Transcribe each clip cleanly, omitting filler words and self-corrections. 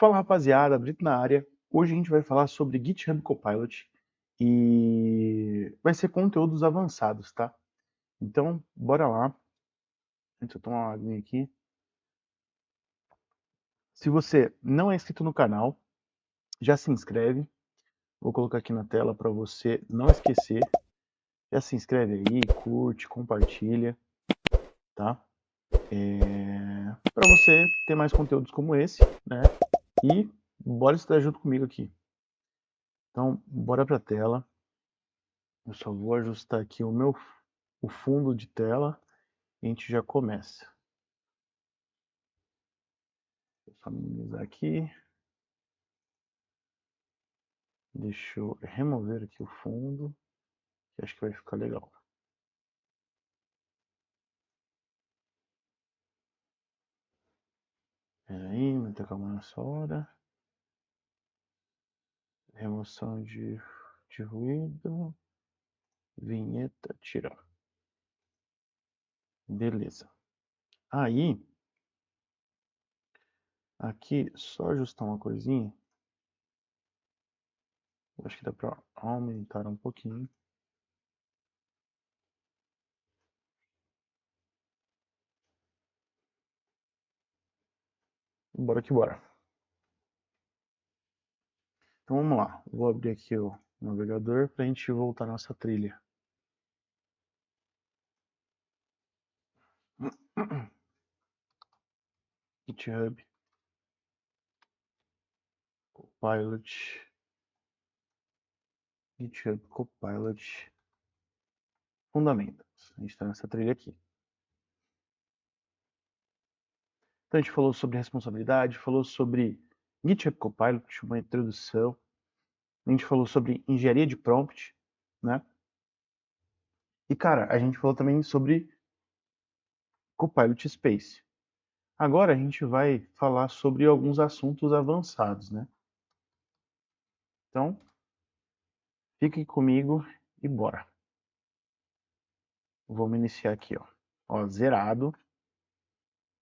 Fala rapaziada, Brito na área. Hoje a gente vai falar sobre GitHub Copilot e vai ser conteúdos avançados, tá? Então, bora lá. Deixa eu tomar uma aguinha aqui. Se você não é inscrito no canal, já se inscreve. Vou colocar aqui na tela para você não esquecer. Já se inscreve aí, curte, compartilha, tá? Para você ter mais conteúdos como esse, né? E bora estudar junto comigo aqui. Então, bora para a tela. Eu só vou ajustar aqui o fundo de tela e a gente já começa. Vou só minimizar aqui. Deixa eu remover aqui o fundo, que acho que vai ficar legal. Peraí, muita calma nessa hora. Remoção de ruído. Vinheta, tirar. Beleza. Aí, aqui, só ajustar uma coisinha. Acho que dá para aumentar um pouquinho. Bora que bora. Então vamos lá. Vou abrir aqui o navegador para a gente voltar à nossa trilha. GitHub Copilot. GitHub Copilot. Fundamentos. A gente está nessa trilha aqui. Então a gente falou sobre responsabilidade, falou sobre GitHub Copilot, uma introdução. A gente falou sobre engenharia de prompt, né? E cara, a gente falou também sobre Copilot Space. Agora a gente vai falar sobre alguns assuntos avançados, né? Então, fique comigo e bora. Vamos iniciar aqui, ó. Ó, zerado.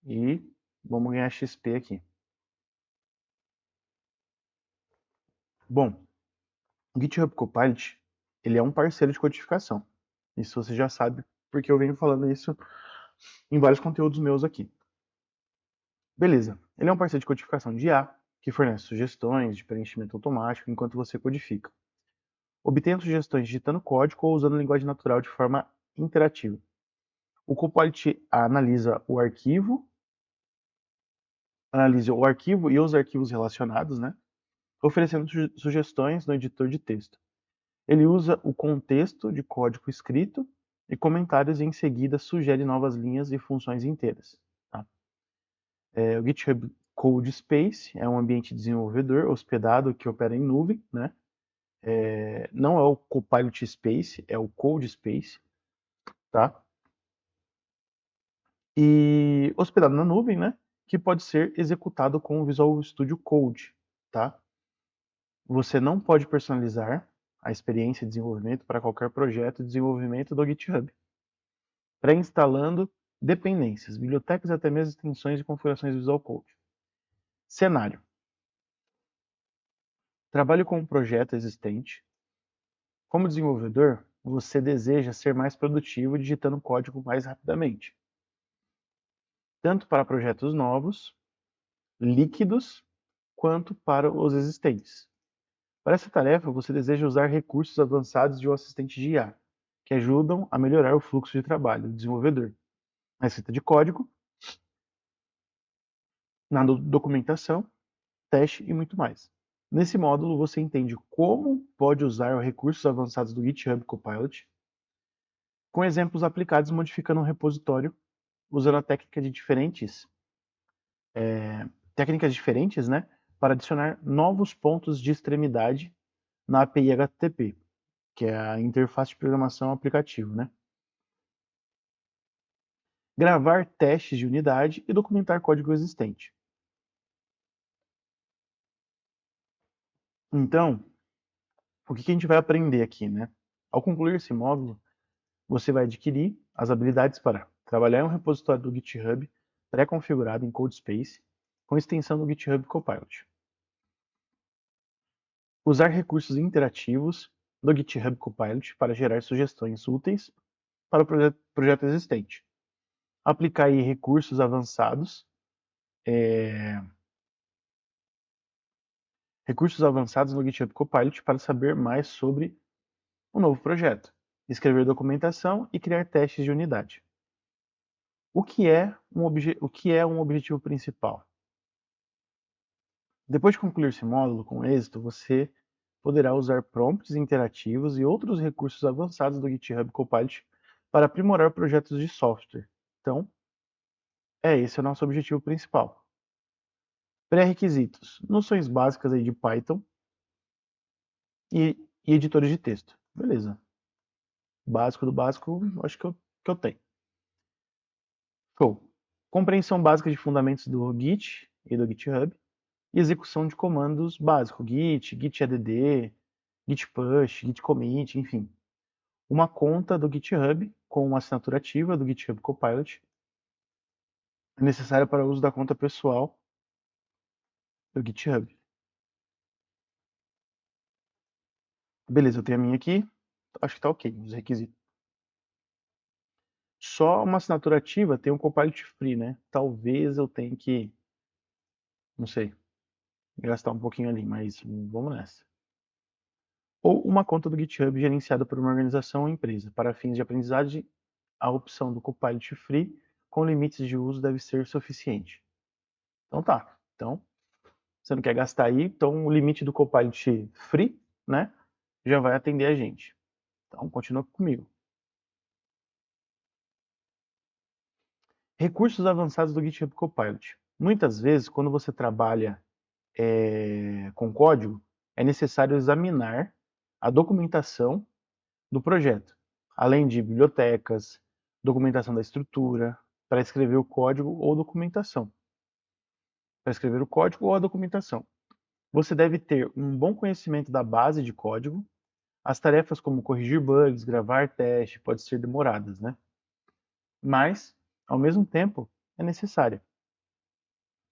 E vamos ganhar XP aqui. Bom, o GitHub Copilot, ele é um parceiro de codificação. Isso você já sabe, porque eu venho falando isso em vários conteúdos meus aqui. Beleza, ele é um parceiro de codificação de IA, que fornece sugestões de preenchimento automático enquanto você codifica. Obtenha sugestões digitando código ou usando linguagem natural de forma interativa. O Copilot analisa o arquivo e os arquivos relacionados, né? Oferecendo sugestões no editor de texto. Ele usa o contexto de código escrito e comentários e em seguida sugere novas linhas e funções inteiras. Tá? O GitHub Code Space é um ambiente desenvolvedor hospedado que opera em nuvem, né? Não é o Copilot Space, é o Code Space, tá? E hospedado na nuvem, né? Que pode ser executado com o Visual Studio Code, tá? Você não pode personalizar a experiência de desenvolvimento para qualquer projeto de desenvolvimento do GitHub, pré-instalando dependências, bibliotecas e até mesmo extensões e configurações do Visual Code. Cenário. Trabalhe com um projeto existente. Como desenvolvedor, você deseja ser mais produtivo digitando código mais rapidamente. Tanto para projetos novos, líquidos, quanto para os existentes. Para essa tarefa, você deseja usar recursos avançados de um assistente de IA, que ajudam a melhorar o fluxo de trabalho do desenvolvedor, na escrita de código, na documentação, teste e muito mais. Nesse módulo, você entende como pode usar recursos avançados do GitHub Copilot, com exemplos aplicados modificando um repositório, usando a técnicas diferentes, né, para adicionar novos pontos de extremidade na API HTTP, que é a interface de programação aplicativo, né? Gravar testes de unidade e documentar código existente. Então, o que a gente vai aprender aqui, né? Ao concluir esse módulo, você vai adquirir as habilidades para trabalhar em um repositório do GitHub pré-configurado em CodeSpace com extensão do GitHub Copilot. Usar recursos interativos do GitHub Copilot para gerar sugestões úteis para o projeto existente. Aplicar aí recursos avançados no GitHub Copilot para saber mais sobre um novo projeto, escrever documentação e criar testes de unidade. O que é um objetivo principal? Depois de concluir esse módulo com êxito, você poderá usar prompts interativos e outros recursos avançados do GitHub Copilot para aprimorar projetos de software. Então, esse é o nosso objetivo principal. Pré-requisitos: noções básicas aí de Python e editores de texto. Beleza. Básico do básico, acho que eu tenho. Show. Compreensão básica de fundamentos do Git e do GitHub. E execução de comandos básicos. Git, gitadd, git push, git commit, enfim. Uma conta do GitHub com uma assinatura ativa do GitHub Copilot é necessária para o uso da conta pessoal do GitHub. Beleza, eu tenho a minha aqui. Acho que tá ok, os requisitos. Só uma assinatura ativa tem um Copilot Free, né? Talvez eu tenha que, não sei, gastar um pouquinho ali, mas vamos nessa. Ou uma conta do GitHub gerenciada por uma organização ou empresa. Para fins de aprendizagem, a opção do Copilot Free com limites de uso deve ser suficiente. Então tá. Então, você não quer gastar aí, então o limite do Copilot Free, né, já vai atender a gente. Então, continua comigo. Recursos avançados do GitHub Copilot. Muitas vezes, quando você trabalha com código, é necessário examinar a documentação do projeto, além de bibliotecas, documentação da estrutura, para escrever o código ou documentação. Para escrever o código ou a documentação. Você deve ter um bom conhecimento da base de código. As tarefas como corrigir bugs, gravar teste, podem ser demoradas, né? Mas, ao mesmo tempo, é necessária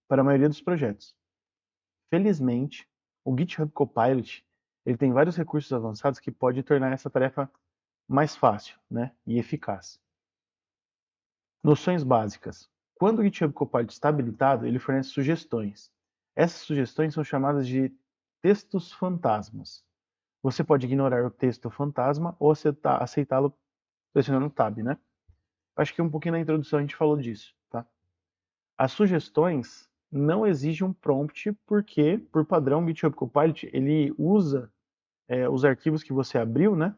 para a maioria dos projetos. Felizmente, o GitHub Copilot ele tem vários recursos avançados que podem tornar essa tarefa mais fácil, né, e eficaz. Noções básicas. Quando o GitHub Copilot está habilitado, ele fornece sugestões. Essas sugestões são chamadas de textos fantasmas. Você pode ignorar o texto fantasma ou aceitá-lo pressionando o Tab, né? Acho que um pouquinho na introdução a gente falou disso, tá? As sugestões não exigem um prompt porque, por padrão, o GitHub Copilot ele usa os arquivos que você abriu, né,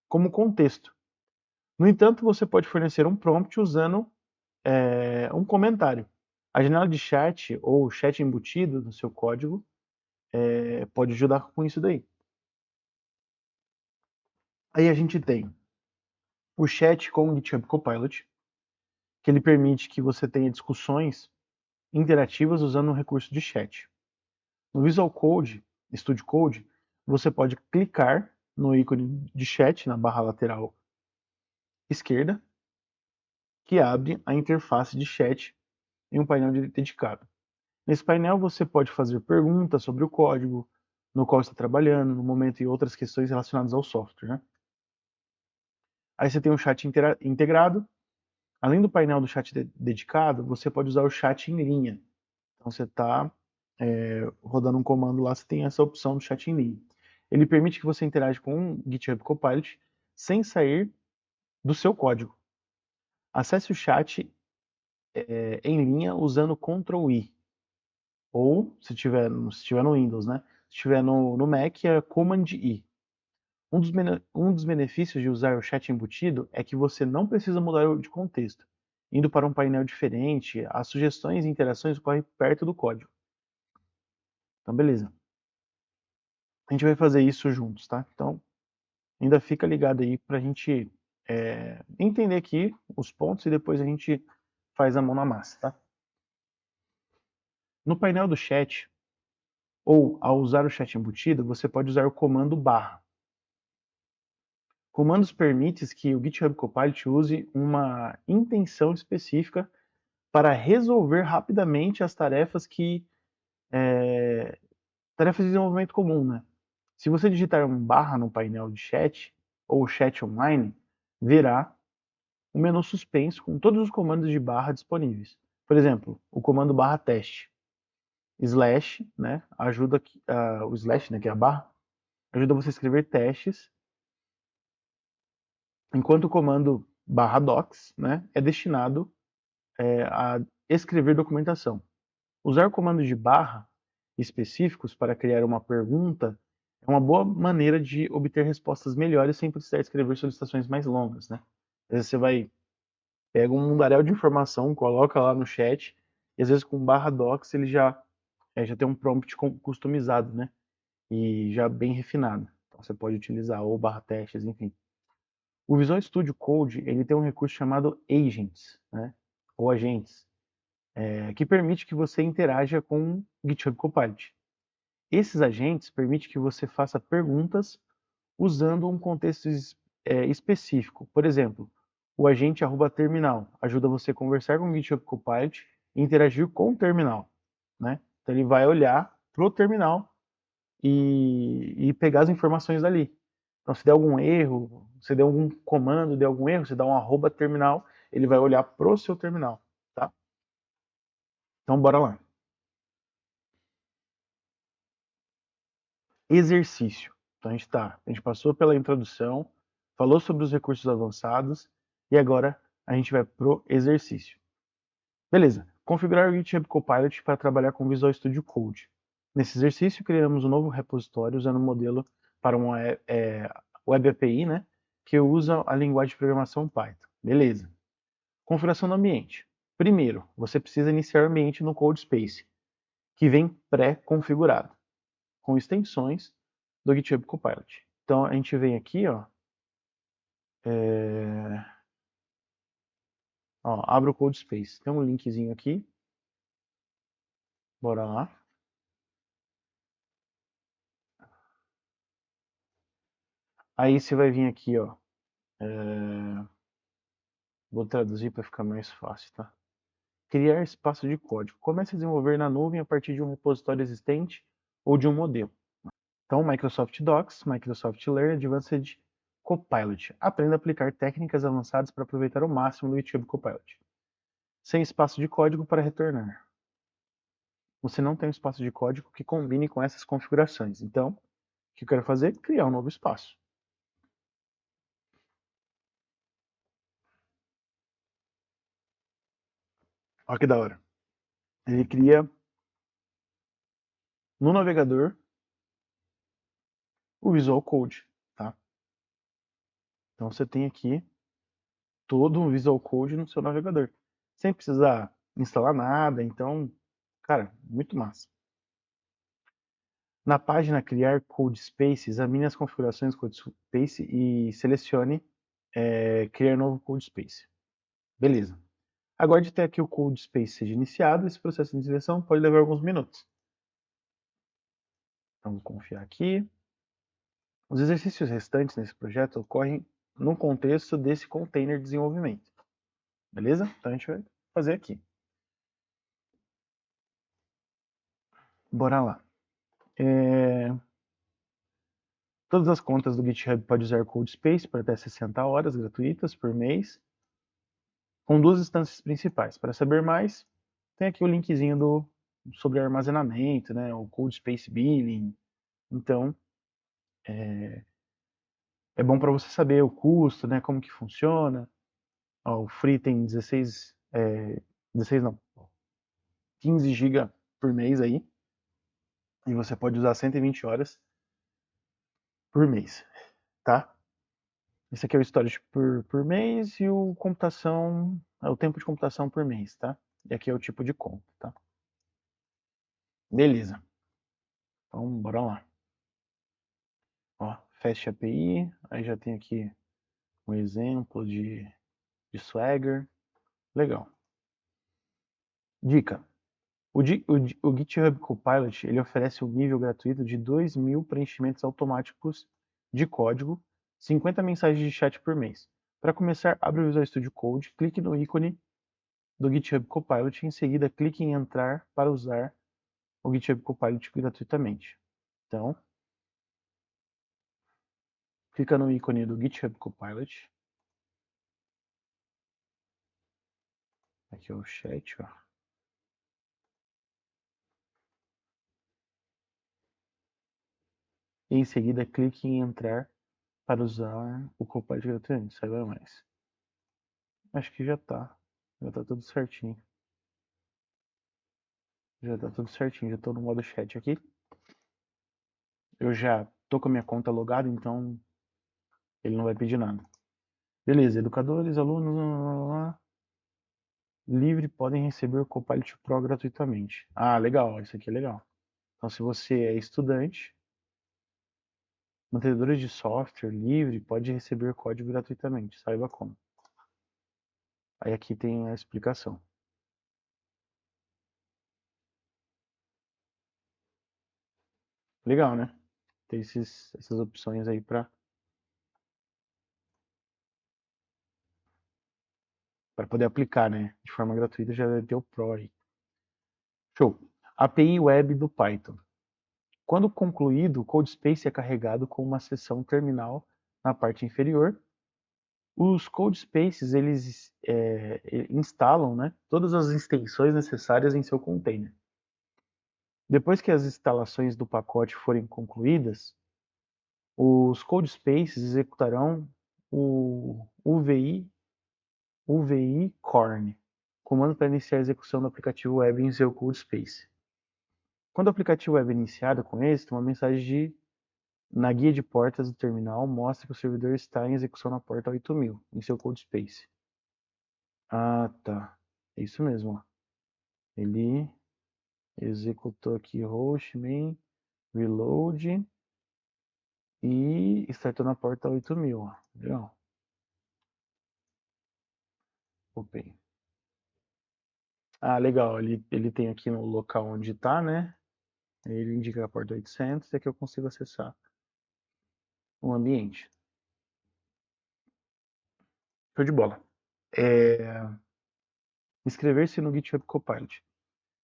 como contexto. No entanto, você pode fornecer um prompt usando um comentário. A janela de chat ou chat embutido no seu código pode ajudar com isso daí. Aí a gente tem o chat com o GitHub Copilot, que ele permite que você tenha discussões interativas usando um recurso de chat. No Visual Code, Studio Code, você pode clicar no ícone de chat na barra lateral esquerda, que abre a interface de chat em um painel dedicado. Nesse painel você pode fazer perguntas sobre o código no qual está trabalhando, no momento e outras questões relacionadas ao software, né? Aí você tem um chat integrado. Além do painel do chat dedicado, você pode usar o chat em linha. Então você está rodando um comando lá, você tem essa opção do chat em linha. Ele permite que você interaja com o GitHub Copilot sem sair do seu código. Acesse o chat em linha usando Ctrl I. Ou, se tiver no Windows, né? Se tiver no Mac, é Command I. Um dos benefícios de usar o chat embutido é que você não precisa mudar de contexto. Indo para um painel diferente, as sugestões e interações ocorrem perto do código. Então, beleza. A gente vai fazer isso juntos, tá? Então, ainda fica ligado aí para a gente entender aqui os pontos e depois a gente faz a mão na massa, tá? No painel do chat, ou ao usar o chat embutido, você pode usar o comando barra. Comandos permitem que o GitHub Copilot use uma intenção específica para resolver rapidamente as tarefas tarefas de desenvolvimento comum, né? Se você digitar um barra no painel de chat ou chat online, verá um menu suspenso com todos os comandos de barra disponíveis. Por exemplo, o comando barra teste. Slash, né, ajuda o slash, né, que é a barra, ajuda você a escrever testes, enquanto o comando barra docs, né, é destinado a escrever documentação. Usar comandos de barra específicos para criar uma pergunta é uma boa maneira de obter respostas melhores sem precisar escrever solicitações mais longas, né? Às vezes você pega um mundaréu de informação, coloca lá no chat, e às vezes com barra docs ele já tem um prompt customizado, né? E já bem refinado. Então você pode utilizar ou barra testes, enfim. O Visual Studio Code ele tem um recurso chamado agents, né? Ou agentes, que permite que você interaja com o GitHub Copilot. Esses agentes permitem que você faça perguntas usando um contexto específico. Por exemplo, o agente @terminal ajuda você a conversar com o GitHub Copilot e interagir com o terminal, né? Então ele vai olhar para o terminal e pegar as informações dali. Então, se der algum erro, se der algum comando, der algum erro, você dá um @terminal, ele vai olhar pro seu terminal, tá? Então, bora lá. Exercício. Então, a gente passou pela introdução, falou sobre os recursos avançados e agora a gente vai pro exercício. Beleza. Configurar o GitHub Copilot para trabalhar com Visual Studio Code. Nesse exercício, criamos um novo repositório usando um modelo para uma Web API, né, que usa a linguagem de programação Python. Beleza. Configuração do ambiente. Primeiro, você precisa iniciar o ambiente no CodeSpace, que vem pré-configurado, com extensões do GitHub Copilot. Então a gente vem aqui, abre o CodeSpace. Tem um linkzinho aqui. Bora lá. Aí você vai vir aqui, vou traduzir para ficar mais fácil, tá? Criar espaço de código. Comece a desenvolver na nuvem a partir de um repositório existente ou de um modelo. Então, Microsoft Docs, Microsoft Learn Advanced Copilot. Aprenda a aplicar técnicas avançadas para aproveitar o máximo do YouTube Copilot. Sem espaço de código para retornar. Você não tem um espaço de código que combine com essas configurações. Então, o que eu quero fazer? Criar um novo espaço. Olha que da hora. Ele cria no navegador o Visual Code, tá? Então você tem aqui todo o Visual Code no seu navegador, sem precisar instalar nada. Então, cara, muito massa. Na página Criar CodeSpace, examine as configurações do CodeSpace e selecione Criar novo CodeSpace. Beleza. Aguarde até que o CodeSpace seja iniciado. Esse processo de iniciação pode levar alguns minutos. Então, vou confiar aqui. Os exercícios restantes nesse projeto ocorrem no contexto desse container de desenvolvimento. Beleza? Então a gente vai fazer aqui. Bora lá. Todas as contas do GitHub podem usar CodeSpace por até 60 horas gratuitas por mês, com 2 instâncias principais. Para saber mais, tem aqui o linkzinho sobre armazenamento, né, o CodeSpace Billing. Então, é bom para você saber o custo, né, como que funciona. O Free tem 16 não, 15 GB por mês aí, e você pode usar 120 horas por mês, tá? Esse aqui é o storage por mês e o tempo de computação por mês, tá? E aqui é o tipo de conta, tá? Beleza. Então, bora lá. Ó, Fast API, aí já tem aqui um exemplo de Swagger. Legal. Dica. O GitHub Copilot ele oferece um nível gratuito de 2.000 preenchimentos automáticos de código, 50 mensagens de chat por mês. Para começar, abre o Visual Studio Code, clique no ícone do GitHub Copilot e em seguida clique em entrar para usar o GitHub Copilot gratuitamente. Então, clica no ícone do GitHub Copilot. Aqui é o chat, ó. E em seguida clique em entrar para usar o Copilot gratuitamente. Saiba mais. Acho que já tá tudo certinho. Já tá tudo certinho, já tô no modo chat aqui. Eu já tô com a minha conta logada, então ele não vai pedir nada. Beleza, educadores, alunos, livre podem receber o Copilot Pro gratuitamente. Ah, legal, isso aqui é legal. Então, se você é estudante, mantenedores de software livre pode receber código gratuitamente. Saiba como. Aí aqui tem a explicação. Legal, né? Tem essas opções aí para poder aplicar, né? De forma gratuita já deve ter o Pro aí. Show. API Web do Python. Quando concluído, o CodeSpace é carregado com uma seção terminal na parte inferior. Os CodeSpaces eles instalam, né, todas as extensões necessárias em seu container. Depois que as instalações do pacote forem concluídas, os CodeSpaces executarão o UVI Corn, comando para iniciar a execução do aplicativo web em seu CodeSpace. Quando o aplicativo web é iniciado com êxito, uma mensagem na guia de portas do terminal mostra que o servidor está em execução na porta 8000, em seu CodeSpace. Ah, tá. É isso mesmo, ó. Ele executou aqui host, main, reload e startou na porta 8000, ó. Legal. Open. Ah, legal. Ele tem aqui no local onde está, né? Ele indica a porta 800 e aqui eu consigo acessar o ambiente. Show de bola. Inscrever-se no GitHub Copilot.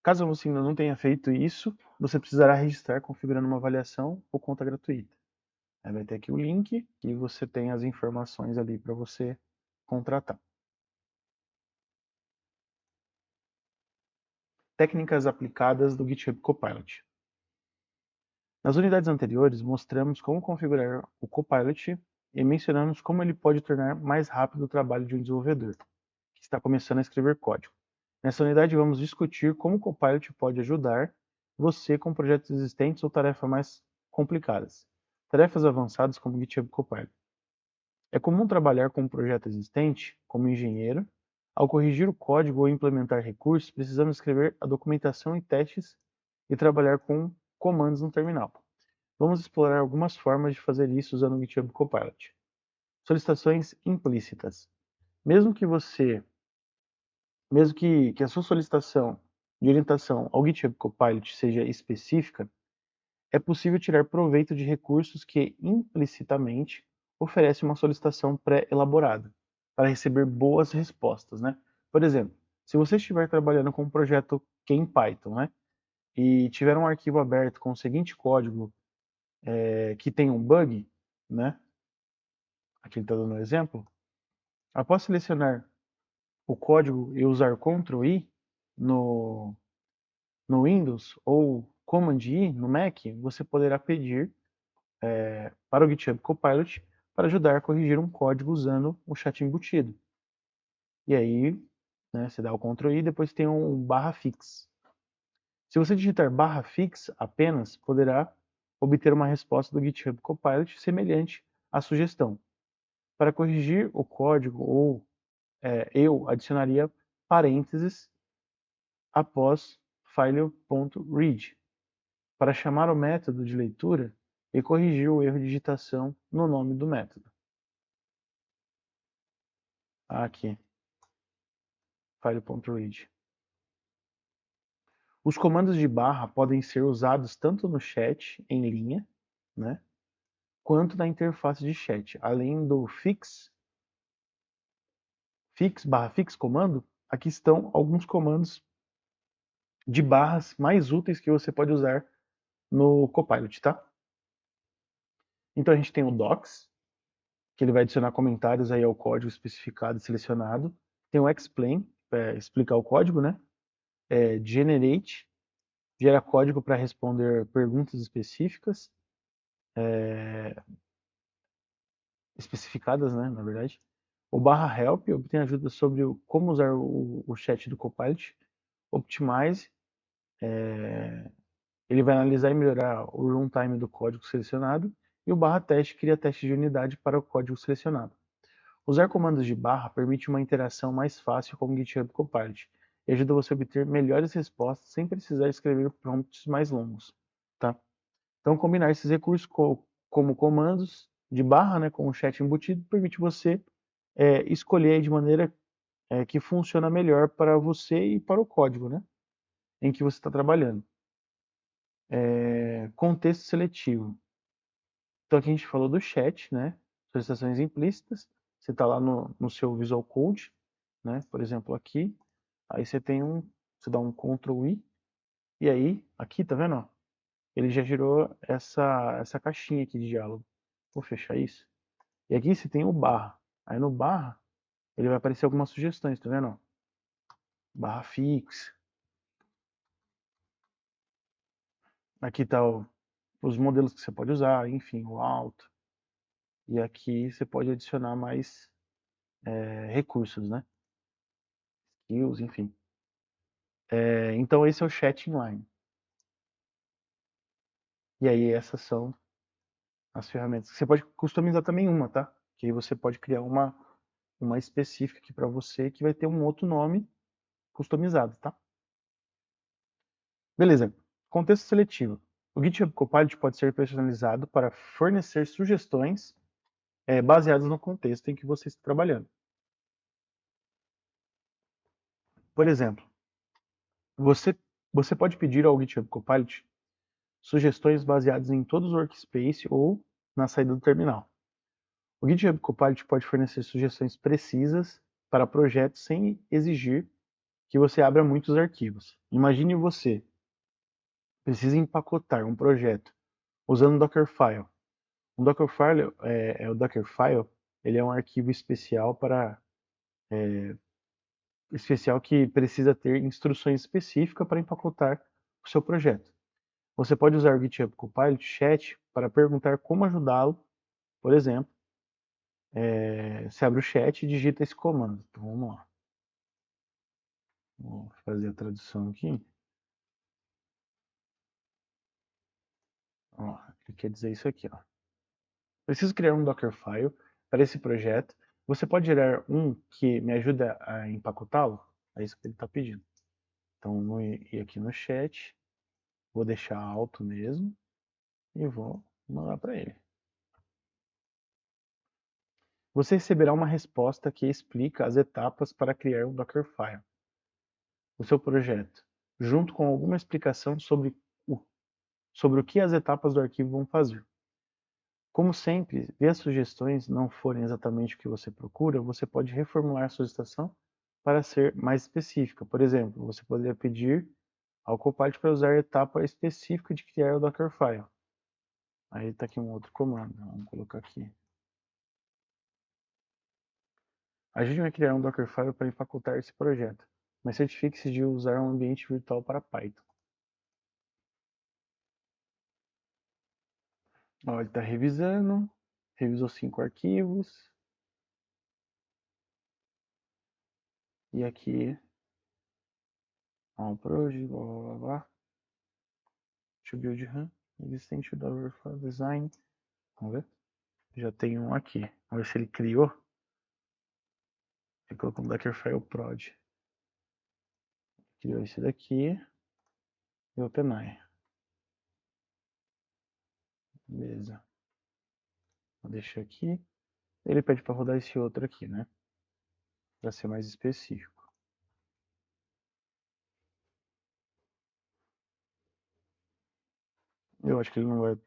Caso você ainda não tenha feito isso, você precisará registrar configurando uma avaliação ou conta gratuita. Aí vai ter aqui o link e você tem as informações ali para você contratar. Técnicas aplicadas do GitHub Copilot. Nas unidades anteriores, mostramos como configurar o Copilot e mencionamos como ele pode tornar mais rápido o trabalho de um desenvolvedor que está começando a escrever código. Nessa unidade, vamos discutir como o Copilot pode ajudar você com projetos existentes ou tarefas mais complicadas. Tarefas avançadas como o GitHub Copilot. É comum trabalhar com um projeto existente, como engenheiro. Ao corrigir o código ou implementar recursos, precisamos escrever a documentação e testes e trabalhar com comandos no terminal. Vamos explorar algumas formas de fazer isso usando o GitHub Copilot. Solicitações implícitas. Mesmo que a sua solicitação de orientação ao GitHub Copilot seja específica, é possível tirar proveito de recursos que implicitamente oferecem uma solicitação pré-elaborada para receber boas respostas, né? Por exemplo, se você estiver trabalhando com um projeto que é em Python, né, e tiver um arquivo aberto com o seguinte código que tem um bug, né? Aqui ele está dando um exemplo. Após selecionar o código e usar Ctrl I no Windows ou Command I no Mac, você poderá pedir para o GitHub Copilot para ajudar a corrigir um código usando o chat embutido. E aí, né, você dá o Ctrl I e depois tem um /fix. Se você digitar /fix apenas, poderá obter uma resposta do GitHub Copilot semelhante à sugestão. Para corrigir o código, eu adicionaria parênteses após file.read para chamar o método de leitura e corrigir o erro de digitação no nome do método. Aqui, file.read. Os comandos de barra podem ser usados tanto no chat em linha, né, quanto na interface de chat. Além do fix comando, aqui estão alguns comandos de barras mais úteis que você pode usar no Copilot, tá? Então a gente tem o docs, que ele vai adicionar comentários aí ao código especificado e selecionado. Tem o explain, explicar o código, né? Generate, gera código para responder perguntas específicas, especificadas, né, na verdade. O barra help obtém ajuda sobre como usar o chat do Copilot. Optimize, ele vai analisar e melhorar o runtime do código selecionado. E o barra teste cria teste de unidade para o código selecionado. Usar comandos de barra permite uma interação mais fácil com o GitHub Copilot e ajuda você a obter melhores respostas sem precisar escrever prompts mais longos, tá? Então, combinar esses recursos como comandos de barra, né, com o chat embutido, permite você escolher de maneira que funciona melhor para você e para o código, né, em que você está trabalhando. Contexto seletivo. Então, aqui a gente falou do chat, né, solicitações implícitas. Você está lá no seu Visual Code, né, por exemplo, aqui. Aí você dá um Ctrl I, e aí, aqui, tá vendo, ó? Ele já gerou essa caixinha aqui de diálogo. Vou fechar isso. E aqui você tem o barra. Aí no barra, ele vai aparecer algumas sugestões, tá vendo? Barra fix. Aqui tá os modelos que você pode usar, enfim, o alto. E aqui você pode adicionar mais recursos, né? Skills, enfim. Então esse é o chat inline. E aí essas são as ferramentas. Você pode customizar também uma, tá? Que aí você pode criar uma específica aqui para você que vai ter um outro nome customizado, tá? Beleza. Contexto seletivo. O GitHub Copilot pode ser personalizado para fornecer sugestões baseadas no contexto em que você está trabalhando. Por exemplo, você pode pedir ao GitHub Copilot sugestões baseadas em todos os workspace ou na saída do terminal. O GitHub Copilot pode fornecer sugestões precisas para projetos sem exigir que você abra muitos arquivos. Imagine você precisa empacotar um projeto usando Dockerfile. O Dockerfile o Dockerfile, ele é um arquivo especial que precisa ter instruções específicas para empacotar o seu projeto. Você pode usar o GitHub Copilot Chat para perguntar como ajudá-lo. Por exemplo, você abre o chat e digita esse comando. Então vamos lá. Vou fazer a tradução aqui. Ó, ele quer dizer isso aqui, ó. Preciso criar um Dockerfile para esse projeto. Você pode gerar um que me ajude a empacotá-lo? É isso que ele está pedindo. Então, vou ir aqui no chat, vou deixar alto mesmo e vou mandar para ele. Você receberá uma resposta que explica as etapas para criar um Dockerfile, o seu projeto, junto com alguma explicação sobre o que as etapas do arquivo vão fazer. Como sempre, se as sugestões não forem exatamente o que você procura, você pode reformular a solicitação para ser mais específica. Por exemplo, você poderia pedir ao Copilot para usar a etapa específica de criar o Dockerfile. Aí está aqui um outro comando, vamos colocar aqui. Ajude-me a criar um Dockerfile para empacotar esse projeto, mas certifique-se de usar um ambiente virtual para Python. Ó, ele está revisando, revisou 5 arquivos. E aqui, ó, project, blá blá blá blá. To build RAM, existente Dockerfile design. Vamos ver. Já tem um aqui. Vamos ver se ele criou. Ele colocou um Dockerfile prod. Criou esse daqui. E OpenAI. Beleza. Vou deixar aqui. Ele pede para rodar esse outro aqui, né? Para ser mais específico. Eu acho que ele não vai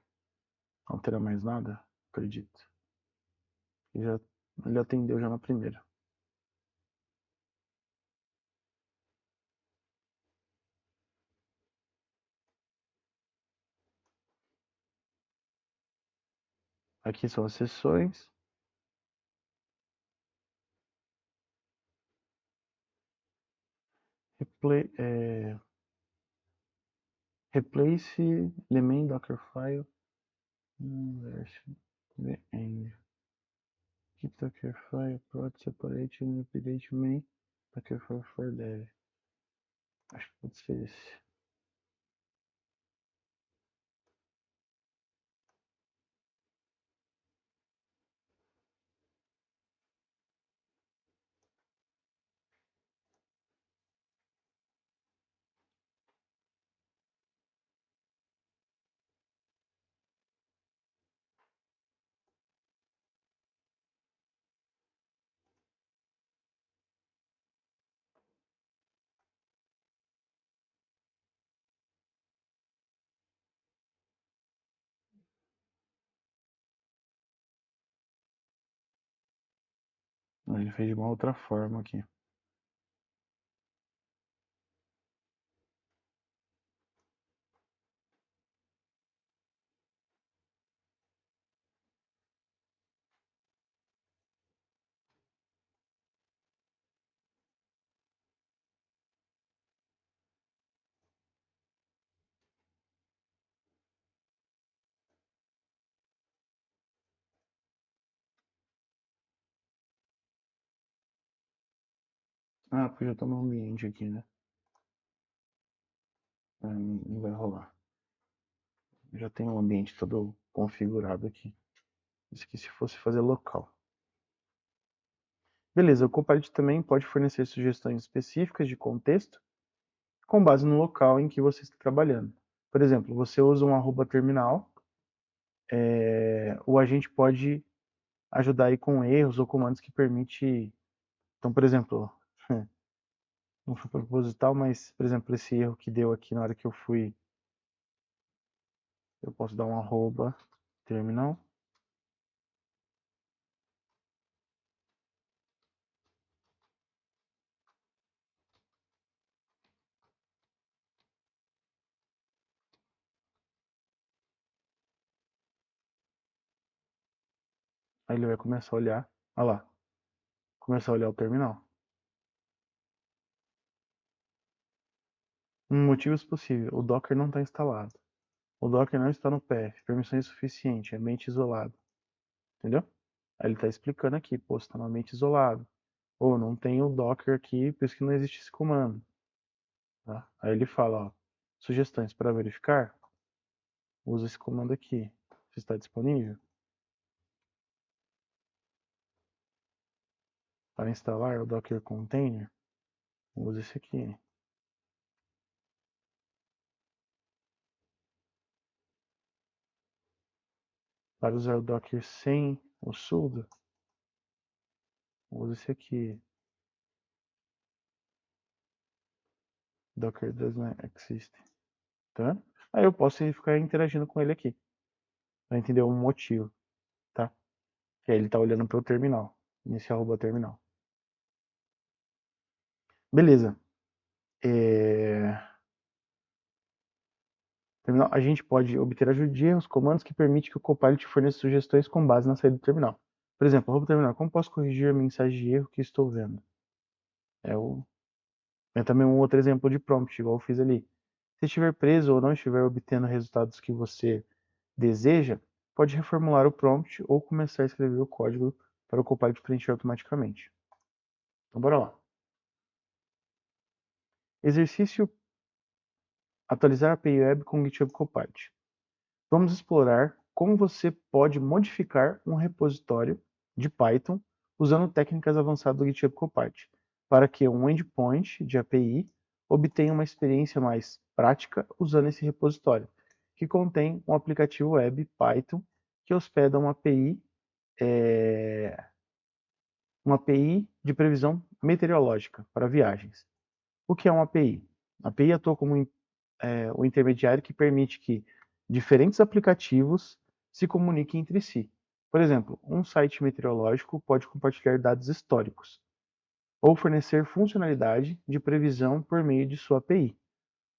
alterar mais nada, acredito. Ele atendeu já na primeira. Aqui são as sessões. replace the main Docker file version the end. Keep Docker file prod separate and update main Docker file for dev. Acho que pode ser esse. Ele fez de uma outra forma aqui. Ah, porque já tá no ambiente aqui, né? Não vai rolar. Já tem o ambiente todo configurado aqui. Isso aqui se fosse fazer local. Beleza, o Copilot também pode fornecer sugestões específicas de contexto com base no local em que você está trabalhando. Por exemplo, você usa um @terminal, o agente pode ajudar aí com erros ou comandos que permite. Então, por exemplo, não foi proposital, mas, por exemplo, esse erro que deu aqui na hora que eu fui, eu posso dar um @terminal. Aí ele vai começar a olhar, olha lá, começar a olhar o terminal. Motivos possíveis, o Docker não está instalado. O Docker não está no PF, permissão insuficiente, ambiente isolado. Entendeu? Aí ele está explicando aqui, pô, você está no ambiente isolado. Ou não tem o Docker aqui, por isso que não existe esse comando. Tá? Aí ele fala, ó, sugestões para verificar, usa esse comando aqui. Se está disponível. Para instalar o Docker Container, usa esse aqui. Para usar o Docker sem o sudo, usa esse aqui. Docker does not exist. Tá? Aí eu posso ficar interagindo com ele aqui. Para entender o motivo. Tá? Que aí ele está olhando para o terminal. Nesse @terminal. Beleza. Terminal, a gente pode obter ajuda de erros, comandos que permitem que o Copilot forneça sugestões com base na saída do terminal. Por exemplo, terminal, como posso corrigir a mensagem de erro que estou vendo? É também um outro exemplo de prompt, igual eu fiz ali. Se estiver preso ou não estiver obtendo resultados que você deseja, pode reformular o prompt ou começar a escrever o código para o Copilot preencher automaticamente. Então, bora lá. Exercício: atualizar a API Web com o GitHub Copilot. Vamos explorar como você pode modificar um repositório de Python usando técnicas avançadas do GitHub Copilot, para que um endpoint de API obtenha uma experiência mais prática usando esse repositório, que contém um aplicativo web Python que hospeda uma API de previsão meteorológica para viagens. O que é uma API? A API atua como o intermediário que permite que diferentes aplicativos se comuniquem entre si. Por exemplo, um site meteorológico pode compartilhar dados históricos ou fornecer funcionalidade de previsão por meio de sua API.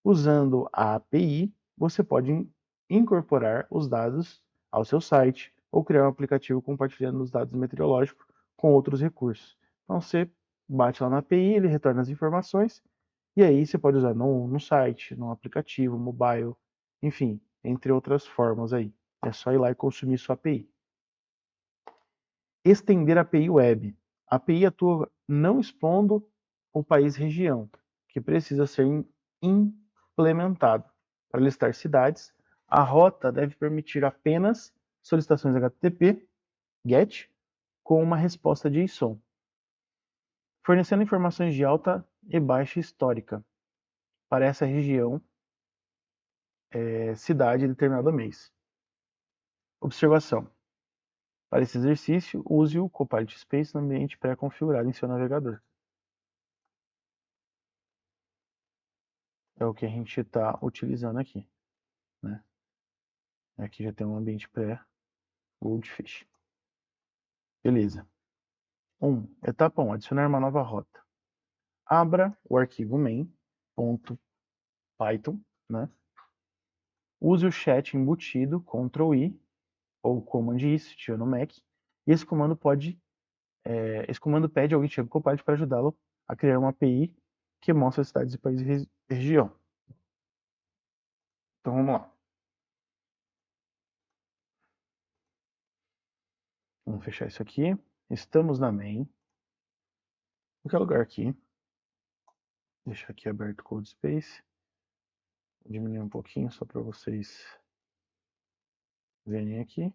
Usando a API, você pode incorporar os dados ao seu site ou criar um aplicativo compartilhando os dados meteorológicos com outros recursos. Então você bate lá na API, ele retorna as informações E aí você pode usar no site, no aplicativo, mobile, enfim, entre outras formas aí. É só ir lá e consumir sua API. Estender a API web. A API atua não expondo o país-região, que precisa ser implementado. Para listar cidades, a rota deve permitir apenas solicitações HTTP, GET, com uma resposta JSON, fornecendo informações de alta e baixa histórica para essa região, cidade de determinado mês. Observação. Para esse exercício, use o Copilot Space no ambiente pré-configurado em seu navegador. É o que a gente está utilizando aqui, né? Aqui já tem um ambiente pré-Goldfish. Beleza. Etapa 1. Adicionar uma nova rota. Abra o arquivo main.python, né? Use o chat embutido, Ctrl+I, ou Command I, se estiver no Mac. E esse comando pede ao GitHub Copilot para ajudá-lo a criar uma API que mostra as cidades, países e região. Então vamos lá. Vamos fechar isso aqui. Estamos na main. Em qualquer lugar aqui. Deixar aqui aberto o Code Space. Vou diminuir um pouquinho só para vocês verem aqui.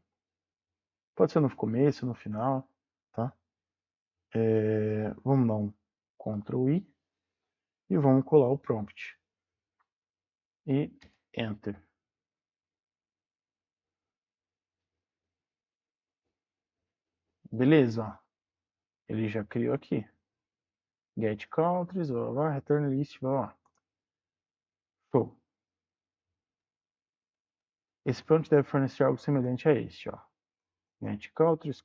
Pode ser no começo, no final, tá? Vamos dar um Ctrl+I e vamos colar o prompt. E Enter. Beleza. Ele já criou aqui. Get countries, blá, blá, blá, return list, blá, blá. Show. Esse prompt deve fornecer algo semelhante a este, ó. Get countries.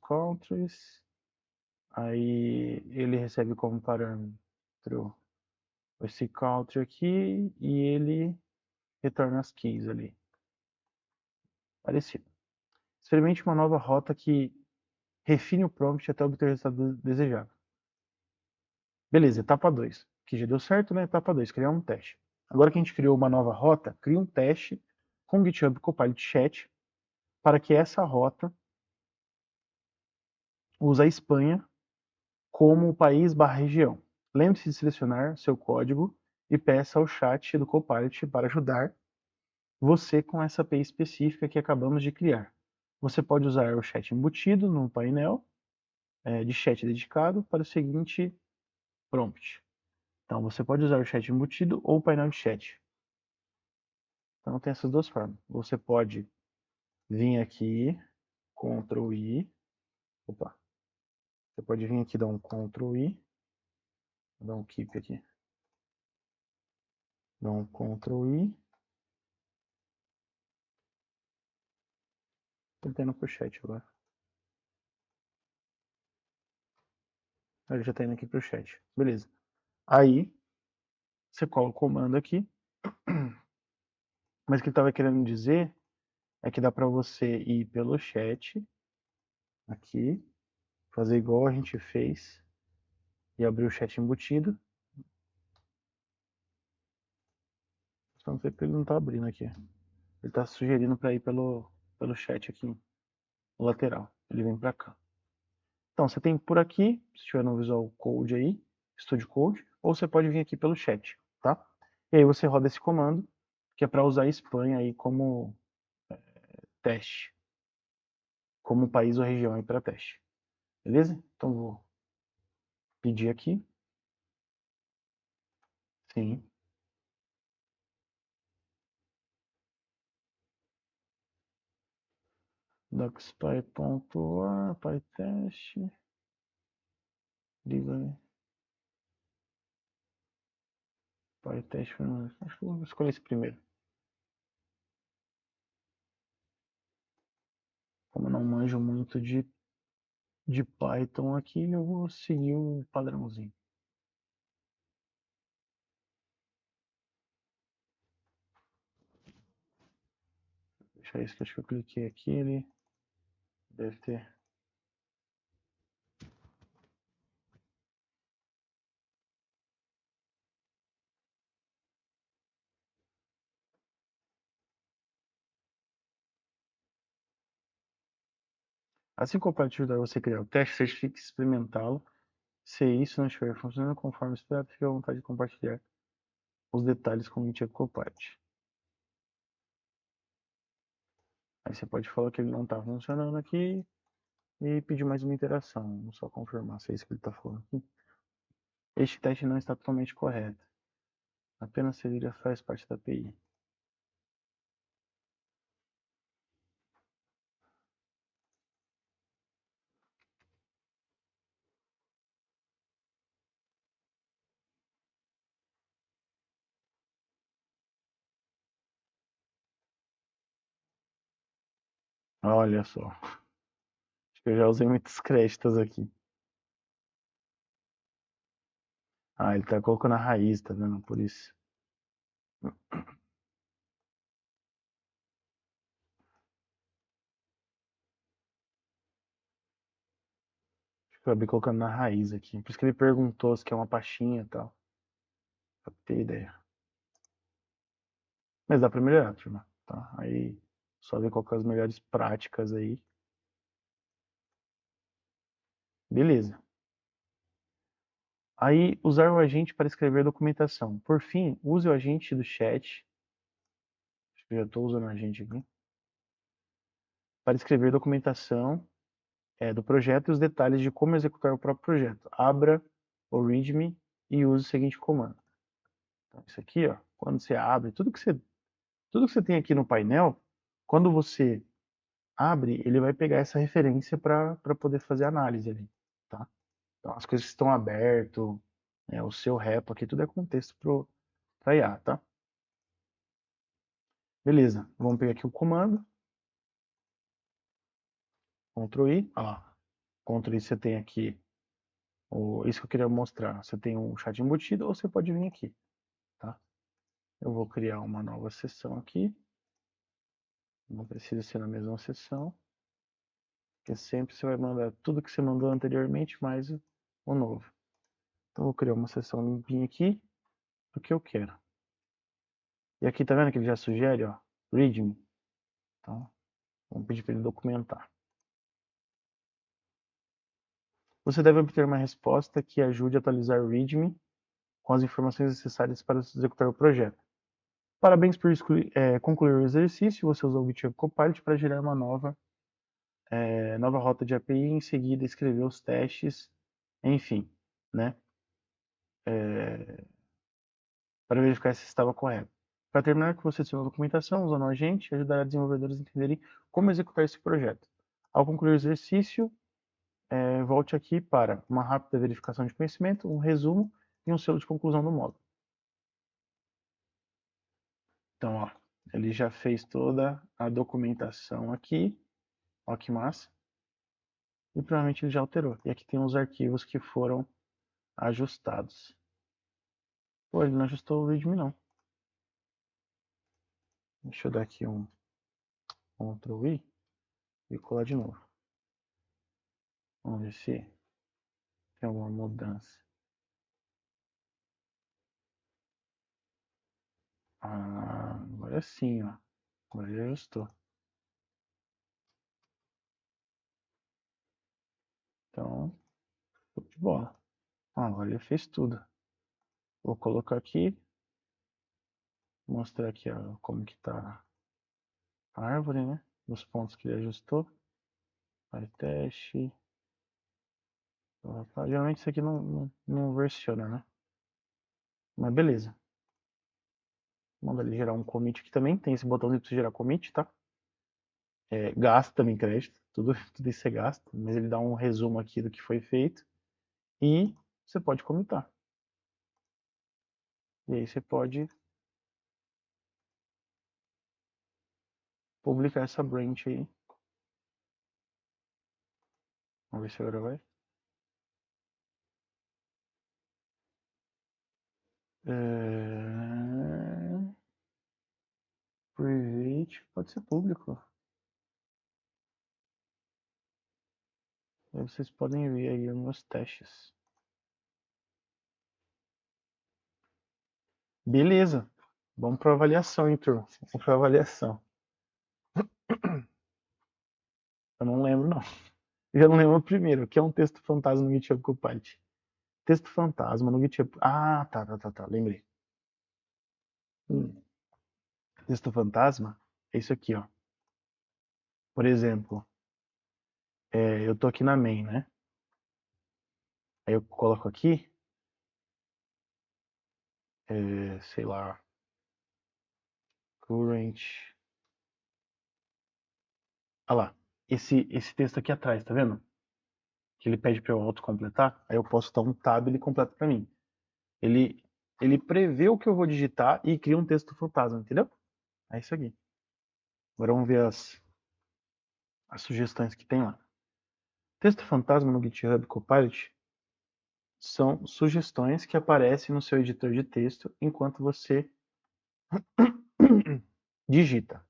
Aí ele recebe como parâmetro esse country aqui e ele retorna as keys ali. Parecido. Experimente uma nova rota que refine o prompt até obter o resultado desejado. Beleza, etapa 2. Que já deu certo, né? Etapa 2, criar um teste. Agora que a gente criou uma nova rota, cria um teste com o GitHub Copilot Chat para que essa rota use a Espanha como país/região. Lembre-se de selecionar seu código e peça ao chat do Copilot para ajudar você com essa API específica que acabamos de criar. Você pode usar o chat embutido no painel de chat dedicado para o seguinte prompt. Então, você pode usar o chat embutido ou o painel de chat. Então, tem essas duas formas. Você pode vir aqui, Ctrl+I. Opa. Você pode vir aqui, dar um Ctrl+I. Vou dar um keep aqui. Dá um Ctrl+I. Tô tendo pro chat agora. Ele já tá indo aqui pro chat. Beleza. Aí, você cola o comando aqui. Mas o que eu estava querendo dizer é que dá para você ir pelo chat, aqui, fazer igual a gente fez, e abrir o chat embutido. Só não sei porque ele não está abrindo aqui. Ele está sugerindo para ir pelo chat aqui, no lateral. Ele vem para cá. Então, você tem por aqui, se tiver no Visual Code aí, Studio Code, ou você pode vir aqui pelo chat, tá? E aí você roda esse comando, que é para usar a Espanha aí como teste, como país ou região aí para teste. Beleza? Então vou pedir aqui. Sim. docspy.war, pytest, liga aí. Pytest, acho que eu vou escolher esse primeiro. Como eu não manjo muito de Python aqui, eu vou seguir o padrãozinho. Deixa isso que acho que eu cliquei aqui, ele deve ter. Assim como pode ajudar você a criar o teste, certifique experimentá-lo. Se isso não estiver funcionando conforme esperado, fique à vontade de compartilhar os detalhes com o GitHub Copilot. Aí você pode falar que ele não está funcionando aqui e pedir mais uma interação. Vamos só confirmar se é isso que ele está falando aqui. Este teste não está totalmente correto. Apenas Sevilha faz parte da API. Olha só. Acho que eu já usei muitos créditos aqui. Ah, ele tá colocando a raiz, tá vendo? Por isso. Acho que eu acabei colocando na raiz aqui. Por isso que ele perguntou se quer uma pastinha e tal. Pra ter ideia. Mas dá pra melhorar, turma. Tá? Aí, só ver qual que é as melhores práticas aí. Beleza. Aí, usar o agente para escrever documentação. Por fim, use o agente do chat. Acho que eu já estou usando o agente aqui. Para escrever documentação do projeto e os detalhes de como executar o próprio projeto. Abra o README e use o seguinte comando. Então, isso aqui, ó, quando você abre, tudo que você tem aqui no painel, quando você abre, ele vai pegar essa referência para poder fazer análise ali, tá? Então, as coisas que estão abertas, o seu repo aqui, tudo é contexto para IA, tá? Beleza, vamos pegar aqui o comando, Ctrl I, ó lá, Ctrl I você tem aqui, isso que eu queria mostrar, você tem um chat embutido ou você pode vir aqui, tá? Eu vou criar uma nova sessão aqui, não precisa ser na mesma sessão, porque sempre você vai mandar tudo que você mandou anteriormente mais o novo. Então, eu vou criar uma sessão limpinha aqui, do que eu quero. E aqui, tá vendo que ele já sugere, ó, README. Então, vamos pedir para ele documentar. Você deve obter uma resposta que ajude a atualizar o README com as informações necessárias para executar o projeto. Parabéns por concluir o exercício. Você usou o GitHub Copilot para gerar uma nova rota de API e em seguida escrever os testes, enfim, né? Para verificar se estava correto. Para terminar, que você adicionou a documentação usando o agente ajudará desenvolvedores a entenderem como executar esse projeto. Ao concluir o exercício, volte aqui para uma rápida verificação de conhecimento, um resumo e um selo de conclusão do módulo. Então, ó, ele já fez toda a documentação aqui. Ó que massa. E provavelmente ele já alterou. E aqui tem os arquivos que foram ajustados. Pô, ele não ajustou o README não. Deixa eu dar aqui um Ctrl I e colar de novo. Vamos ver se tem alguma mudança. Ah, agora sim, ó. Agora ele ajustou. Então, show de bola. Agora ele fez tudo. Vou colocar aqui. Mostrar aqui ó, como que tá a árvore, né? Os pontos que ele ajustou. Faz teste. Geralmente isso aqui não versiona, né? Mas beleza. Manda ele gerar um commit aqui também. Tem esse botãozinho para você gerar commit, tá? Gasta também crédito. Tudo isso é gasto. Mas ele dá um resumo aqui do que foi feito. E você pode commitar. E aí você pode publicar essa branch aí. Vamos ver se agora vai. Private pode ser público. Aí vocês podem ver aí os meus testes. Beleza. Vamos para avaliação, hein, turma? Vamos para avaliação. Eu não lembro, não. Eu já não lembro o primeiro, que é um texto fantasma no GitHub Copilot. Texto fantasma no GitHub. Ah, tá. Lembrei. Hum. Texto fantasma é isso aqui, ó. Por exemplo, eu tô aqui na main, né? Aí eu coloco aqui, sei lá, current. Olha lá, esse texto aqui atrás, tá vendo? Que ele pede para eu autocompletar. Aí eu posso dar um tab e ele completa para mim. Ele, ele prevê o que eu vou digitar e cria um texto fantasma, entendeu? É isso aqui. Agora vamos ver as sugestões que tem lá. Texto fantasma no GitHub Copilot são sugestões que aparecem no seu editor de texto enquanto você digita.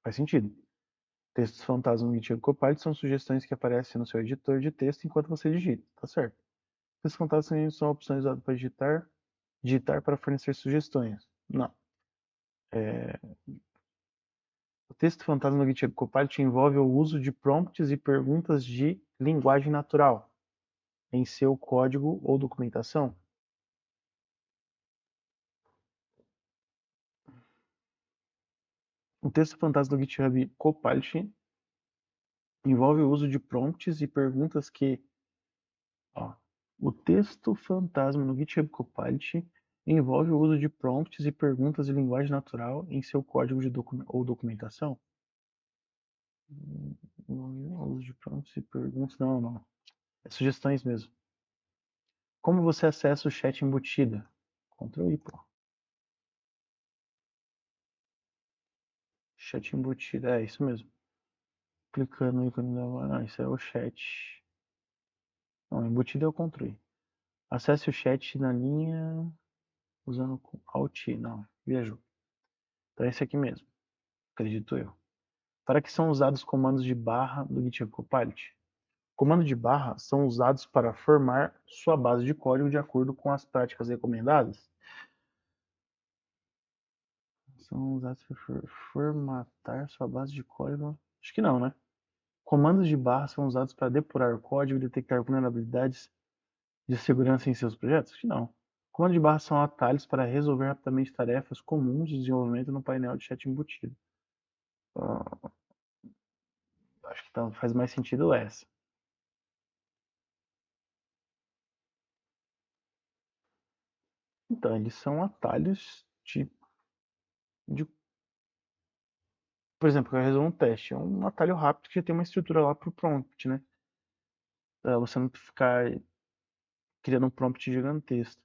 Faz sentido. Textos fantasma no GitHub Copilot são sugestões que aparecem no seu editor de texto enquanto você digita. Tá certo. Textos fantasmas são opções usadas para digitar para fornecer sugestões. Não. O texto fantasma no GitHub Copilot envolve o uso de prompts e perguntas de linguagem natural em seu código ou documentação. O texto fantasma do GitHub Copilot envolve o uso de prompts e perguntas que... Ó, o texto fantasma no GitHub Copilot envolve o uso de prompts e perguntas de linguagem natural em seu código ou documentação. O uso de prompts e perguntas... Não. É sugestões mesmo. Como você acessa o chat embutido? Ctrl I, pô. Chat embutido, é isso mesmo. Clicando no ícone da... Não, isso é o chat. Não, embutido é o Ctrl I. Acesse o chat na linha usando Alt I. Não, viajou. Então é esse aqui mesmo, acredito eu. Para que são usados comandos de barra do GitHub Copilot? Comandos de barra são usados para formar sua base de código de acordo com as práticas recomendadas. São usados para formatar sua base de código. Acho que não, né? Comandos de barra são usados para depurar o código e detectar vulnerabilidades de segurança em seus projetos? Acho que não. Comandos de barra são atalhos para resolver rapidamente tarefas comuns de desenvolvimento no painel de chat embutido. Acho que faz mais sentido essa. Então, eles são atalhos de por exemplo, eu resolvo um teste. É um atalho rápido que já tem uma estrutura lá para o prompt, né? Pra você não ficar criando um prompt gigantesco.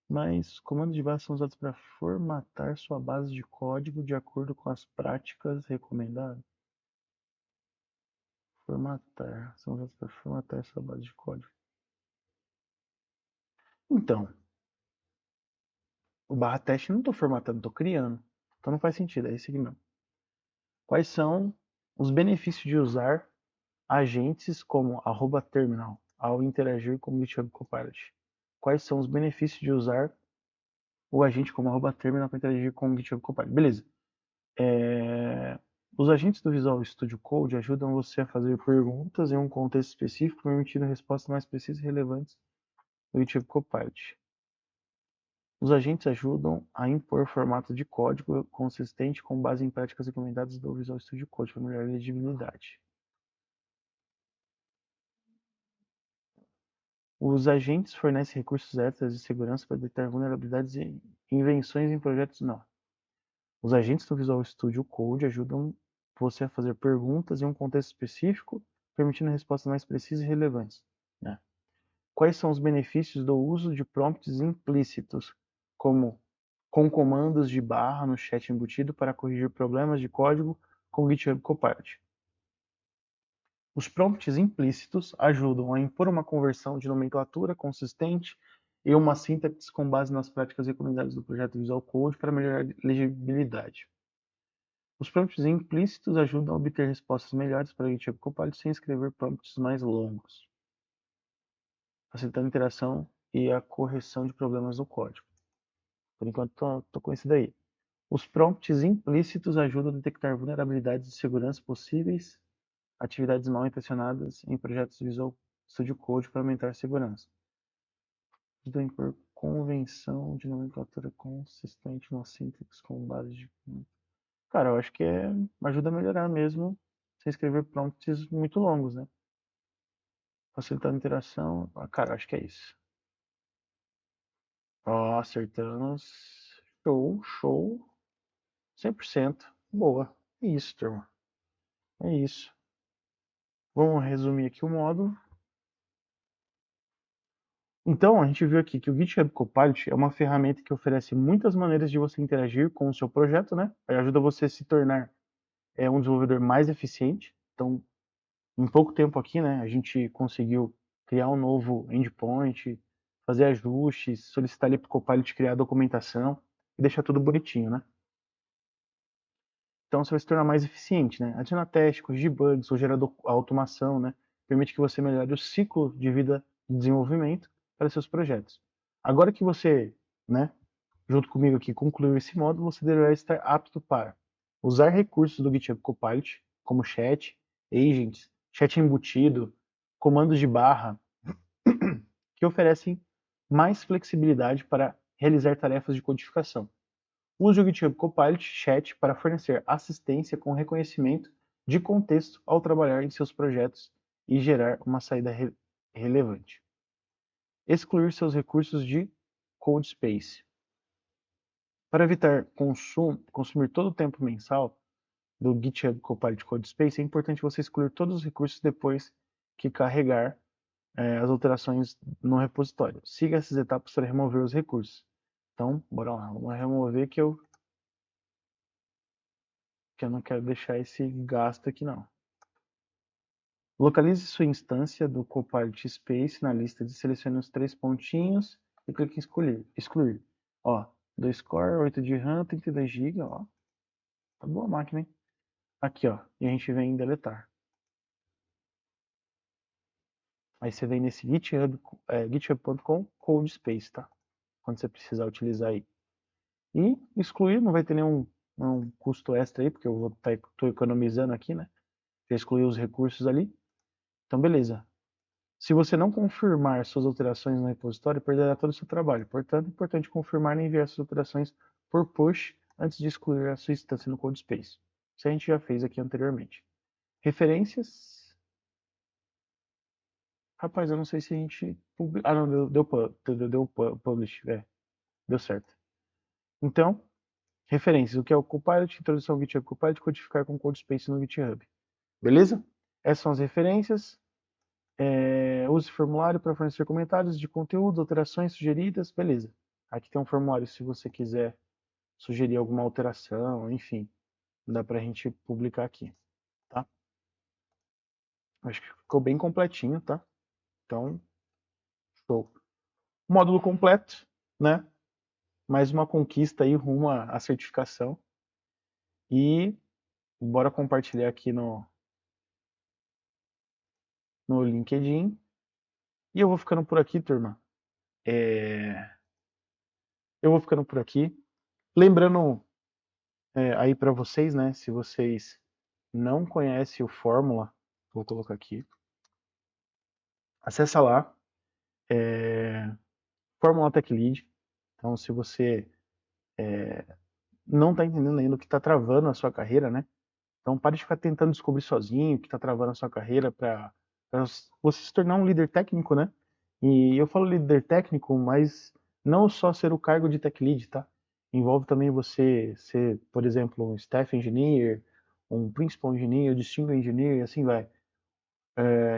Mas comandos de barra são usados para formatar sua base de código de acordo com as práticas recomendadas. Formatar. São usados para formatar sua base de código. Então, o barra teste eu não estou formatando, estou criando. Então não faz sentido, é esse aqui não. Quais são os benefícios de usar agentes como @terminal ao interagir com o GitHub Copilot? Quais são os benefícios de usar o agente como @terminal para interagir com o GitHub Copilot? Beleza. Os agentes do Visual Studio Code ajudam você a fazer perguntas em um contexto específico, permitindo respostas mais precisas e relevantes do GitHub Copilot. Os agentes ajudam a impor formato de código consistente com base em práticas recomendadas do Visual Studio Code para melhorar a legibilidade. Os agentes fornecem recursos extras de segurança para detectar vulnerabilidades e invenções em projetos não. Os agentes do Visual Studio Code ajudam você a fazer perguntas em um contexto específico, permitindo respostas mais precisas e relevantes. Né? Quais são os benefícios do uso de prompts implícitos, como com comandos de barra no chat embutido para corrigir problemas de código com o GitHub Copilot? Os prompts implícitos ajudam a impor uma conversão de nomenclatura consistente e uma sintaxe com base nas práticas recomendadas do projeto Visual Code para melhorar a legibilidade. Os prompts implícitos ajudam a obter respostas melhores para o GitHub Copilot sem escrever prompts mais longos, facilitando a interação e a correção de problemas no código. Por enquanto, estou com isso daí. Os prompts implícitos ajudam a detectar vulnerabilidades de segurança possíveis atividades mal intencionadas em projetos Visual Studio Code para aumentar a segurança. Tudo bem por convenção de nomenclatura consistente no syntax com base de... Cara, eu acho que ajuda a melhorar mesmo sem escrever prompts muito longos, né? Facilitando a interação. Ah, cara, eu acho que é isso. Ó, acertamos. Show, show. 100%. Boa. É isso, turma. É isso. Vamos resumir aqui o módulo. Então, a gente viu aqui que o GitHub Copilot é uma ferramenta que oferece muitas maneiras de você interagir com o seu projeto, né? Ele ajuda você a se tornar um desenvolvedor mais eficiente. Então, em pouco tempo aqui, né, a gente conseguiu criar um novo endpoint, fazer ajustes, solicitar ali para o Copilot criar a documentação e deixar tudo bonitinho, né? Então, você vai se tornar mais eficiente, né? Adicionar testes, corrigir bugs, ou gerar automação, né? Permite que você melhore o ciclo de vida de desenvolvimento para seus projetos. Agora que você, né, junto comigo aqui, concluiu esse módulo, você deverá estar apto para usar recursos do GitHub Copilot, como chat, agents, chat embutido, comandos de barra, que oferecem mais flexibilidade para realizar tarefas de codificação. Use o GitHub Copilot Chat para fornecer assistência com reconhecimento de contexto ao trabalhar em seus projetos e gerar uma saída relevante. Excluir seus recursos de CodeSpace. Para evitar consumir todo o tempo mensal do GitHub Copilot CodeSpace, é importante você excluir todos os recursos depois que carregar as alterações no repositório. Siga essas etapas para remover os recursos. Então, bora lá, vamos remover que eu não quero deixar esse gasto aqui não. Localize sua instância do Copilot Space na lista de selecione os 3 pontinhos e clique em excluir. Ó, 2 core, 8 de RAM, 32 GB, ó. Tá boa a máquina, hein? Aqui, ó, e a gente vem em deletar. Aí você vem nesse github.com CodeSpace, tá? Quando você precisar utilizar aí. E excluir, não vai ter nenhum custo extra aí, porque eu tô economizando aqui, né? Já excluí os recursos ali. Então, beleza. Se você não confirmar suas alterações no repositório, perderá todo o seu trabalho. Portanto, é importante confirmar e enviar suas alterações por push antes de excluir a sua instância no CodeSpace. Isso a gente já fez aqui anteriormente. Referências. Rapaz, eu não sei se a gente... Ah, não, deu publish. Deu certo. Então, referências. O que é o Copilot, introdução ao GitHub Copilot, codificar com CodeSpace no GitHub. Beleza? Essas são as referências. Use formulário para fornecer comentários de conteúdo, alterações sugeridas, beleza. Aqui tem um formulário se você quiser sugerir alguma alteração, enfim, dá pra gente publicar aqui, tá? Acho que ficou bem completinho, tá? Então, show. Módulo completo, né? Mais uma conquista aí rumo à certificação. E bora compartilhar aqui no LinkedIn. E eu vou ficando por aqui, turma. Eu vou ficando por aqui. Lembrando aí para vocês, né? Se vocês não conhecem o Fórmula, vou colocar aqui. Acessa lá, Fórmula Tech Lead. Então, se você não está entendendo ainda o que está travando a sua carreira, né? Então, pare de ficar tentando descobrir sozinho o que está travando a sua carreira para você se tornar um líder técnico, né? E eu falo líder técnico, mas não só ser o cargo de Tech Lead, tá? Envolve também você ser, por exemplo, um Staff Engineer, um Principal Engineer, Distinguished Engineer, e assim vai.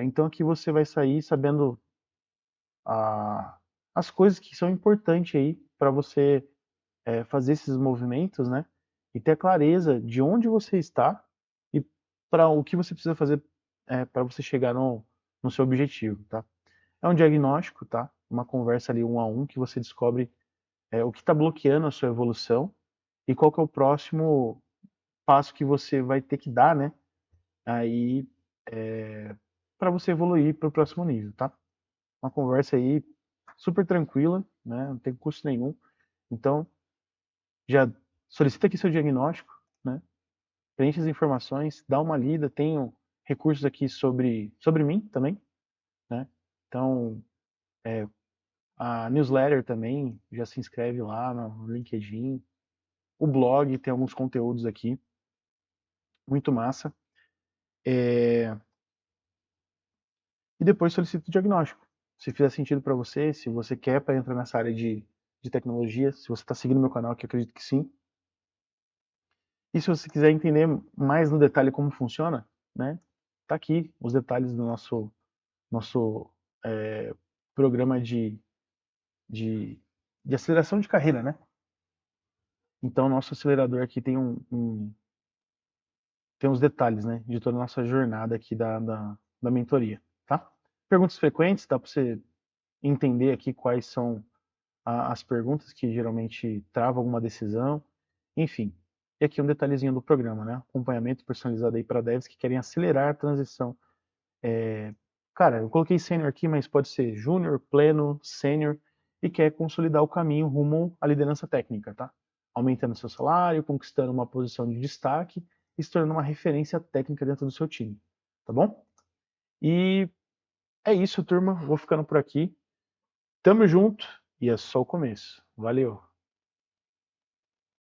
Então aqui você vai sair sabendo as coisas que são importantes aí para você fazer esses movimentos, né? E ter clareza de onde você está e para o que você precisa fazer para você chegar no seu objetivo, tá? É um diagnóstico, tá? Uma conversa ali 1 a 1 que você descobre o que está bloqueando a sua evolução e qual que é o próximo passo que você vai ter que dar, né? Aí para você evoluir para o próximo nível, tá? Uma conversa aí super tranquila, né? Não tem custo nenhum. Então, já solicita aqui seu diagnóstico, né? Preenche as informações, dá uma lida, tem recursos aqui sobre mim também, né? Então, a newsletter também, já se inscreve lá no LinkedIn. O blog tem alguns conteúdos aqui, muito massa. E depois solicita o diagnóstico. Se fizer sentido para você, se você quer para entrar nessa área de tecnologia, se você está seguindo meu canal, que eu acredito que sim. E se você quiser entender mais no detalhe como funciona, né? Tá aqui os detalhes do nosso programa de, de aceleração de carreira, né? Então, nosso acelerador aqui tem uns detalhes, né? De toda a nossa jornada aqui da mentoria, tá? Perguntas frequentes, dá para você entender aqui quais são as perguntas que geralmente travam alguma decisão, enfim. E aqui um detalhezinho do programa, né? Acompanhamento personalizado aí para devs que querem acelerar a transição. Cara, eu coloquei sênior aqui, mas pode ser júnior, pleno, sênior, e quer consolidar o caminho rumo à liderança técnica, tá? Aumentando seu salário, conquistando uma posição de destaque e se tornando uma referência técnica dentro do seu time, tá bom? E é isso, turma. Vou ficando por aqui. Tamo junto e é só o começo. Valeu!